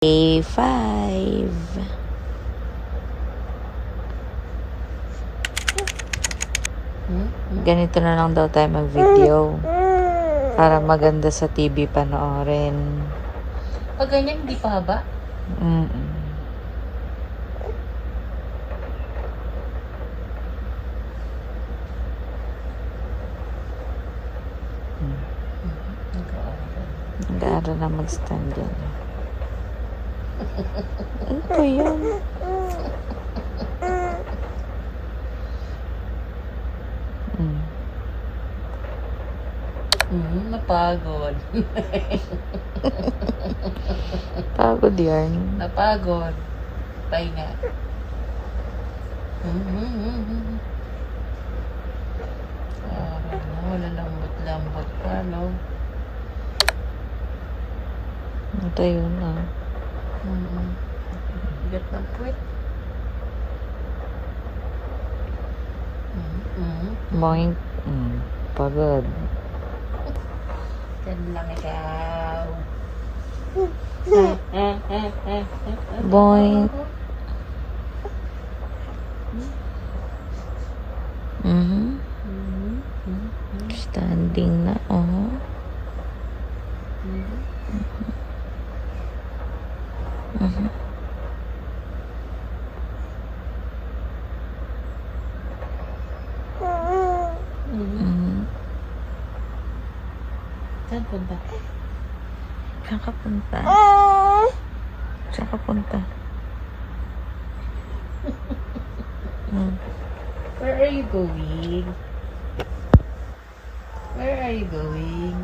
Day 5. Ganito na lang daw tayo mag-video para maganda sa TV panoorin. Pag ganyan, hindi pa haba? Nag-aaral na mag-stand yan. Ano po yun? Napagod. Pagod yan. Napagod. Pahinga. Wala lambot-lambot pa, no? Ito yun na. Bigat ng puwet. Boing. Pagod. Yan lang ikaw. Boing. Standing na, oh. Saan punta? Saan ka punta? Saan ka punta? Where are you going? Where are you going?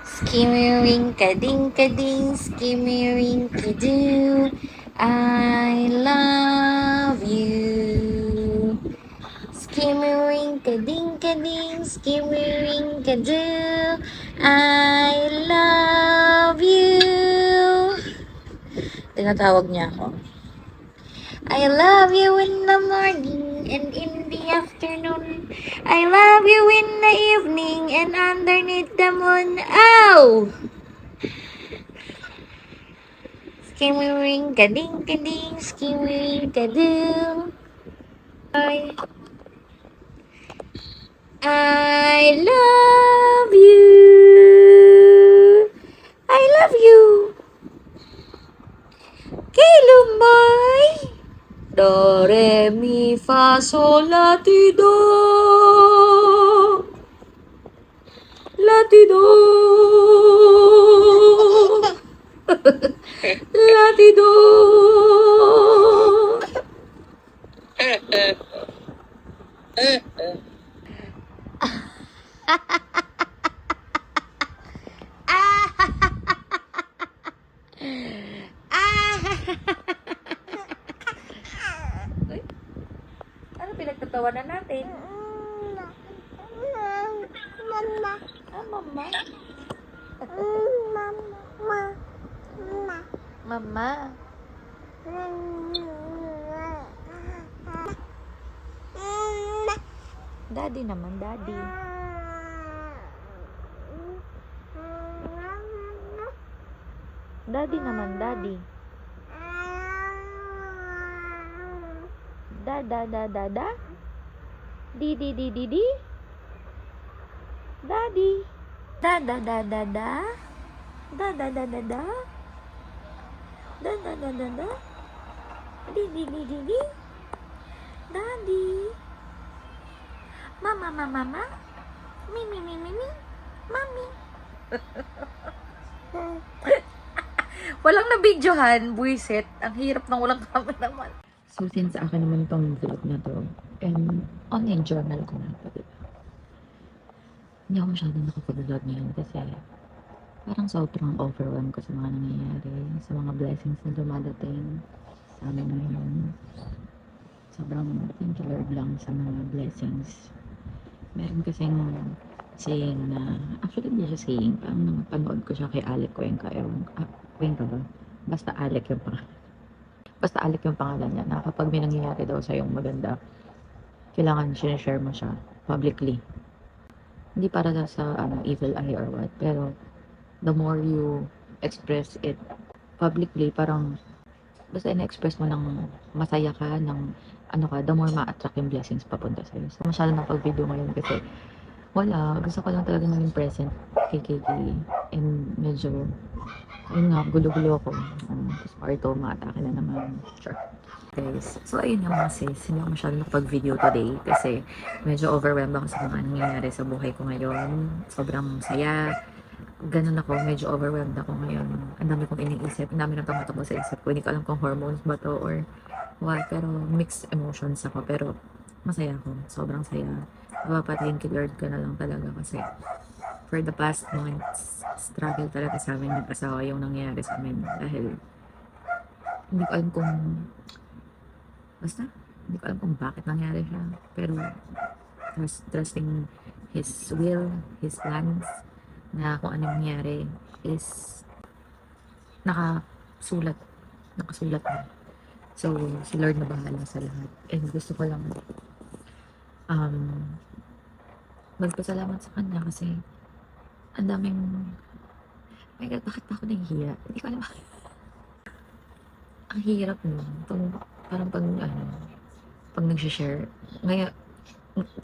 Skimmy-ring-ka-ding-ka-ding, skimmy-ring-ka-doo. I love you. Skimmy-ring-ka-ding-ka-ding, skimmy-ring-ka-doo. I love you. Tinatawag niya ako. I love you in the morning and in the afternoon. I love you in the evening and underneath the moon. Oh! Skimmy ring ka ding ka ding, skimmy ring ka doo. I love you. I love you. Kay Lumboy. Do, re, mi, fa, sol, la, ti, do. La, ti, do. La, ti, do. Uy, ano pinagtatawanan natin? Ah, mama. Mama. Daddy naman, daddy. Daddy naman, daddy. Da da da da da. Di di di di di. Daddy. Da da da da da. Da da da da da. Da da da da da. Di di di di di. Daddy. Mama mama mama. Mi mi mi mi mi. Mami. Walang nabidyohan, buisit. Ang hirap ng walang naman. So, since akin naman tong vlog na to, and online journal ko na to, diba? Hindi ako masyadong nakapag-vlog ngayon kasi parang sobrang overwhelmed ko sa mga nangyayari, sa mga blessings na dumadating sa amin ngayon. Sobrang thank you Lord lang sa mga blessings. Meron kasing saying na, actually hindi siya saying, parang napanood ko siya kay Alec Cuenca. Cuenca ba? Basta Alec yung pangalan. Basta Alec yung pangalan niya, na kapag may nangyayari daw sa yung maganda, kailangan sinishare mo siya publicly. Hindi para sa evil eye or what, pero the more you express it publicly, parang basta ina-express mo ng masaya ka, ng ano ka, the more ma-attract yung blessings papunta sa'yo. So, masyado na pag-video ngayon kasi wala, gusto ko lang talaga maging present kay KK, and medyo ayun nga, gulo-gulo ako. Tapos parto, ma-atake na naman. Sure. Guys, so ayun nga mga sis, hindi ako masyado nakapag-video today kasi medyo overwhelmed ako sa mga nangyayari sa buhay ko ngayon. Sobrang saya. Ganun ako, medyo overwhelmed ako ngayon. Ang dami kong iniisip, ang dami nang tumatakbo sa isip ko. Hindi ko alam kung hormones ba to or what, pero mixed emotions ako. Pero masaya ako, sobrang saya. Thank you Lord ko na lang talaga kasi for the past months, struggle talaga sa amin mag-asawa yung nangyayari sa amin dahil hindi ko alam kung basta, hindi ko alam kung bakit nangyari siya, pero trusting His will, His plans, na kung ano nangyari is nakasulat na. So, si Lord na bahala sa lahat, and gusto ko lang magpasalamat sa Kanya kasi ang daming, my God, bakit pa ako nahihiya? Hindi ko alam. Ang hirap no. Parang pag nag-share. Ngayon,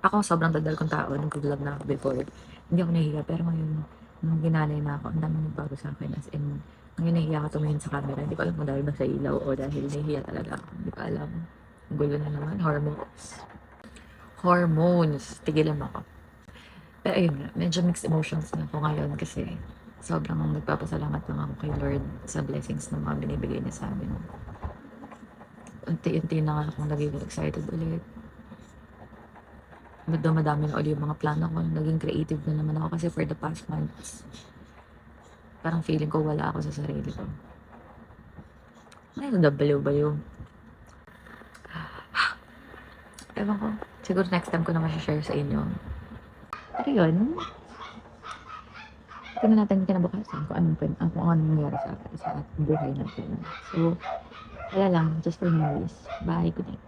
ako sobrang dadal kong tao. Nag-vlog na ako before. Hindi ako nahihiya. Pero ngayon, nung ginanay na ako, ang daming nagbago sa akin. As in, ngayon nahihiya ako tumingin sa camera. Hindi ko alam kung dahil ba sa ilaw o dahil nahihiya talaga ako. Hindi ko alam. Ang gulo na naman. Hormones. Tigilan ako. Pero ayun nga, medyo mixed emotions na ako ngayon kasi sobrang nagpapasalamat lang ako kay Lord sa blessings na mga binibigay niya sa amin. Unti-unti na nga akong naging excited ulit. Madami na ulit yung mga plano ko. Naging creative na naman ako kasi for the past months, Parang feeling ko wala ako sa sarili ko. Ay, nagabaliw-baliw. Ewan ko. Siguro next time ko na share sa inyo. Pero yun, tingnan natin kinabukasan kung anong nangyari sa ating buhay natin. So, wala lang. Just for memories. Bye. Good night.